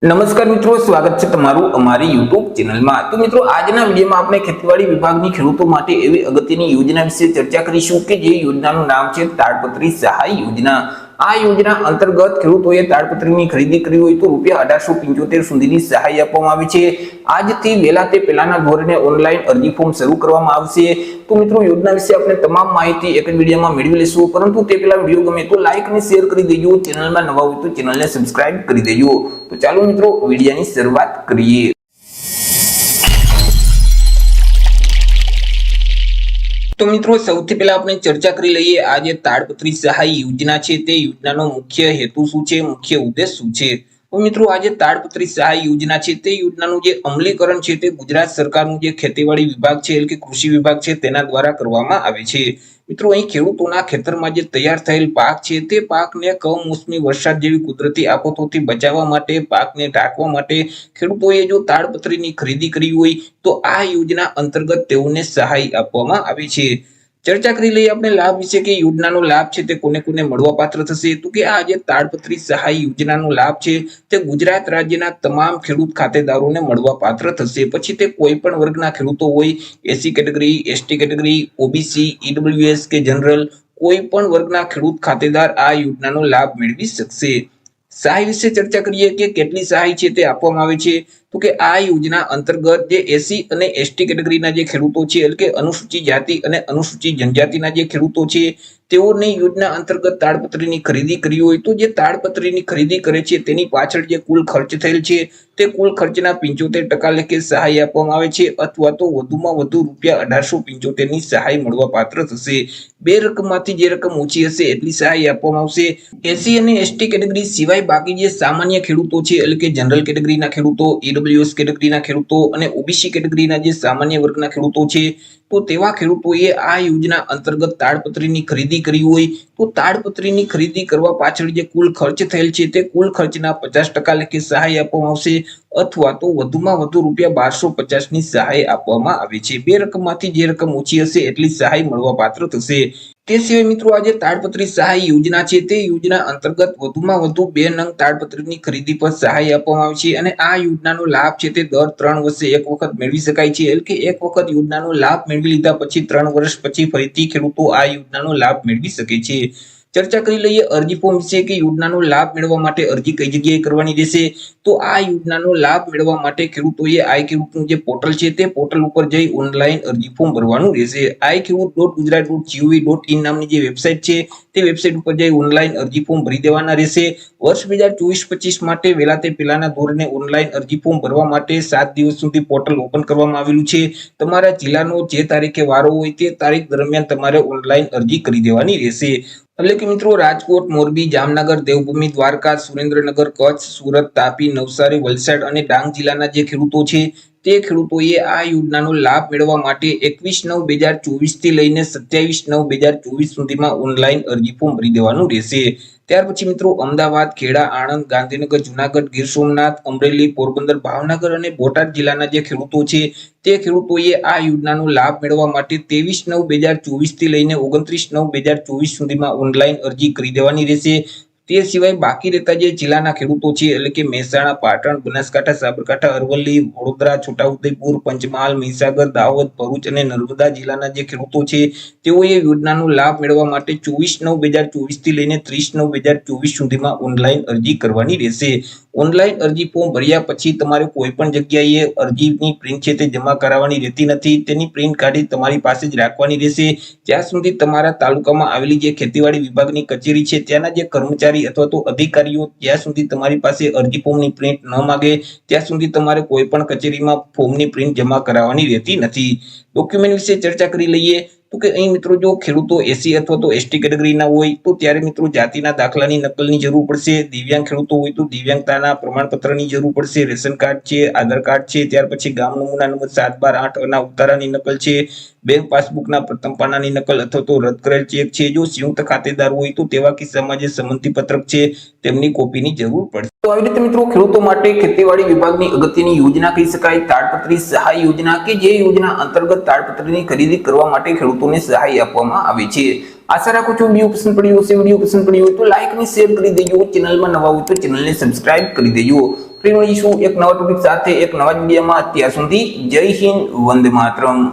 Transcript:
નમસ્કાર મિત્રો, સ્વાગત છે તમારું અમારી YouTube ચેનલમાં। તો મિત્રો, આજના વિડીયોમાં આપણે ખેતીવાડી વિભાગની ખેડૂતો માટે એવી અગત્યની યોજના વિશે ચર્ચા કરીશું કે જે યોજનાનું નામ છે તાડપત્રી સહાય યોજના। આ યોજના અંતર્ગત ખેડૂતોએ તાડપત્રીની ખરીદી કરી હોય તો ₹1875 સુધીની સહાય આપવામાં આવે છે। આજથી વહેલા તે પહેલાના ધોરણે ઓનલાઈન અરજી ફોર્મ શરૂ કરવામાં આવશે। તો મિત્રો, યોજના વિશે આપણે તમામ માહિતી એક જ વિડીયોમાં મેળવી લેશું, પરંતુ તે પહેલા વિડીયો ગમે તો લાઈક અને શેર કરી દેજો। ચેનલમાં નવા હોય તો ચેનલને સબસ્ક્રાઇબ કરી દેજો। તો ચાલો મિત્રો, વિડીયોની શરૂઆત કરીએ। તો મિત્રો, સૌથી પહેલા આપણે ચર્ચા કરી લઈએ આ જે તાડપત્રી સહાય યોજના છે તે યોજનાનો મુખ્ય હેતુ શું છે, મુખ્ય ઉદ્દેશ શું છે। તો મિત્રો, આ જે તાડપત્રી સહાય યોજના છે તે યોજનાનું જે અમલીકરણ છે તે ગુજરાત સરકારનું જે ખેતીવાડી વિભાગ છે એટલે કે કૃષિ વિભાગ છે તેના દ્વારા કરવામાં આવે છે। મિત્રો, અહીં ખેડૂતોના ખેતરમાં જે તૈયાર થયેલ પાક છે તે પાકને કમોસમી વરસાદ જેવી કુદરતી આફતોથી બચાવવા માટે, પાકને ઢાંકવા માટે ખેડૂતોએ જો તાડપત્રીની ખરીદી કરી હોય તો આ યોજના અંતર્ગત તેઓને સહાય આપવામાં આવે છે। ચર્ચા કરી લઈએ આપણે લાભ વિશે કે યોજનાનો લાભ છે તે કોને કોને મળવા પાત્ર થશે। તો કે આ જે તાડપત્રી સહાય યોજનાનો લાભ છે તે ગુજરાત રાજ્યના તમામ ખેડૂત ખાતેદારોને મળવા પાત્ર થશે। પછી તે કોઈ પણ વર્ગના ખેડૂતો હોય, SC category, ST category, OBC, EWS કે જનરલ, કોઈ પણ વર્ગના ખેડૂત ખાતેદાર આ યોજનાનો લાભ મેળવી શકશે। સહાય વિશે ચર્ચા કરીએ કે કેટલી સહાય છે તે આપવામાં આવે છે। તો કે આ યોજના અંતર્ગત જે એસસી અને એસટી કેટેગરીના જે ખેડૂતો છે એટલે કે અનુસૂચિત જાતિ અને અનુસૂચિત જનજાતિના જે ખેડૂતો છે તેઓની યોજના અંતર્ગત તાડપત્રીની ખરીદી કરી હોય તો જે તાડપત્રીની ખરીદી કરે છે તેની પાછળ જે કુલ ખર્ચ થયેલ છે તે કુલ ખર્ચના 75% લેખે સહાય આપવામાં આવે છે, અથવા તો વધુમાં વધુ ₹1875 ની સહાય મળવા પાત્ર થશે। બે રકમમાંથી જે રકમ ઓછી હશે એટલી સહાય આપવામાં આવશે। એસસી અને એસટી કેટેગરી સિવાય બાકી જે સામાન્ય ખેડૂતો છે એટલે કે જનરલ કેટેગરીના ખેડૂતો, ઈડબ્લ્યુએસ કેટેગરીના ખેડૂતો અને ઓબીસી કેટેગરીના જે સામાન્ય વર્ગના ખેડૂતો છે તો તેવા ખેડૂતોએ આ યોજના અંતર્ગત તાડપત્રીની ખરીદી કરી હોય તો તાડપત્રીની ખરીદી કરવા પાછળ જે કુલ ખર્ચ થયેલ છે તે કુલ ખર્ચના 50% લેખે સહાય આપવામાં આવશે, અથવા તો વધુમાં વધુ ₹1250 ની સહાય આપવામાં આવે છે। બે રકમમાંથી જે રકમ ઓછી હશે એટલી સહાય મળવા પાત્ર થશે। તે સિવાય મિત્રો, આ જે તાડપત્રી સહાય યોજના છે તે યોજના અંતર્ગત વધુમાં વધુ 2 નંગ તાડપત્રીની ખરીદી પર સહાય આપવામાં આવે છે, અને આ યોજનાનો લાભ છે તે દર 3 વર્ષે એક વખત મેળવી શકાય છે। એટલે કે એક વખત યોજનાનો લાભ મેળવી લીધા પછી 3 વર્ષ પછી ફરીથી ખેડૂતો આ યોજનાનો લાભ મેળવી શકે છે। ચર્ચા કરી લઈએ અરજી ફોર્મ વિશે કે યોજનાનો લાભ મેળવવા માટે અરજી કઈ જગ્યાએ કરવાની રહેશે। તો આ યોજનાનો લાભ મેળવવા માટે ખેડૂતોએ આઈ ખેડૂતનું જે પોર્ટલ છે તે પોર્ટલ ઉપર જઈ ઓનલાઈન અરજી ફોર્મ ભરવાનું રહેશે। iKhedoot.gujarat.in નામની જે વેબસાઇટ છે તે વેબસાઇટ ઉપર જઈ ઓનલાઈન અરજી ફોર્મ ભરી દેવાના રહેશે। વર્ષ 2024-25 માટે વહેલા તે પહેલાના ધોરણે ઓનલાઈન અરજી ફોર્મ ભરવા માટે 7 દિવસ સુધી પોર્ટલ ઓપન કરવામાં આવેલું છે। તમારા જિલ્લાનો જે તારીખે વારો હોય તે તારીખ દરમિયાન તમારે ઓનલાઈન અરજી કરી દેવાની રહેશે। એટલે કે મિત્રો, રાજકોટ, મોરબી, જામનગર, દેવભૂમિ, દ્વારકા, સુરેન્દ્રનગર, કચ્છ, સુરત, તાપી, નવસારી, વલસાડ અને ડાંગ જિલ્લાના જે ખેડૂતો છે તે ખેડૂતોએ આ યોજનાનો લાભ મેળવવા માટે 21/9/2024 થી લઈને 27/9/2024 સુધીમાં ઓનલાઈન અરજી ફોર્મ ભરી દેવાનું રહેશે। ત્યાર પછી મિત્રો, અમદાવાદ, ખેડા, આણંદ, ગાંધીનગર, જુનાગઢ, ગીર સોમનાથ, અમરેલી, પોરબંદર, ભાવનગર અને બોટાદ જિલ્લાના જે ખેડૂતો છે તે ખેડૂતોએ આ યોજનાનો લાભ મેળવવા માટે 23/9/2024 થી લઈને 29/9/2024 સુધીમાં ઓનલાઈન અરજી કરી દેવાની રહેશે। તે સિવાય બાકી રહેતા જે જિલ્લાના ખેડૂતો છે એટલે કે મહેસાણા, પાટણ, બનાસકાંઠા, સાબરકાંઠા, અરવલ્લી, વડોદરા, છોટાઉદેપુર, પંચમહાલ, મહીસાગર, દાહોદ, ભરૂચ અને નર્મદા જિલ્લાના જે ખેડૂતો છે તેઓએ યોજનાનો લાભ મેળવવા માટે 24/9/2024 થી લઈને 30/9/2024 સુધીમાં ઓનલાઈન અરજી કરવાની રહેશે। ઓનલાઈન અરજી ફોર્મ ભર્યા પછી તમારે કોઈ પણ જગ્યાએ અરજીની પ્રિન્ટ છે તે જમા કરાવવાની રહેતી નથી। તેની પ્રિન્ટ કાઢી તમારી પાસે જ રાખવાની રહેશે જ્યાં સુધી તમારા તાલુકામાં આવેલી જે ખેતીવાડી વિભાગની કચેરી છે ત્યાંના જે કર્મચારી અથવા તો અધિકારીઓ જ્યાં સુધી તમારી પાસે અરજી ફોર્મની પ્રિન્ટ ન માંગે ત્યાં સુધી તમારે કોઈ પણ કચેરીમાં ફોર્મની પ્રિન્ટ જમા કરાવવાની રહેતી નથી। ડોક્યુમેન્ટ વિશે ચર્ચા કરી લઈએ તો કે અહીં મિત્રો, જો ખેડૂતો એસસી અથવા તો એસટી કેટેગરીના હોય તો ત્યારે મિત્રો જાતિના દાખલાની નકલની જરૂર પડશે। દિવ્યાંગ ખેડૂતો હોય તો દિવ્યાંગતાના પ્રમાણપત્રની જરૂર પડશે। રેશન કાર્ડ છે, આધાર કાર્ડ છે, ત્યાર પછી ગામ નમૂના નંબર 7, 12, 8 ના ઉતારાની નકલ છે, બેંક પાસબુકના પ્રથમ પાનાની નકલ અથવા તો રદ કરેલ ચેક છે। જો સંયુક્ત ખાતેદાર હોય તો તેવા કિસ્સામાં જે સંમતિ પત્રક છે તેમની કોપીની જરૂર પડશે। તો આવી રીતે મિત્રો, ખેડૂતો માટે ખેતીવાડી વિભાગની અગત્યની યોજના કહી શકાય તાડપત્રી સહાય યોજના, કે જે યોજના અંતર્ગત તાડપત્રીની ખરીદી કરવા માટે ખેડૂતોને સહાય આપવામાં આવે છે। આશા રાખું છું વિડીયો પસંદ પડ્યો હશે. વિડીયો પસંદ પડ્યો હોય તો લાઈક અને શેર કરી દેજો. ચેનલમાં નવા હોય તો ચેનલને સબસ્ક્રાઇબ કરી દેજો. ફરી મળીશું એક નવા ટોપિક સાથે એક નવા વિડીયોમાં. અત્યાર સુધી જય હિન્દ, વંદે માતરમ.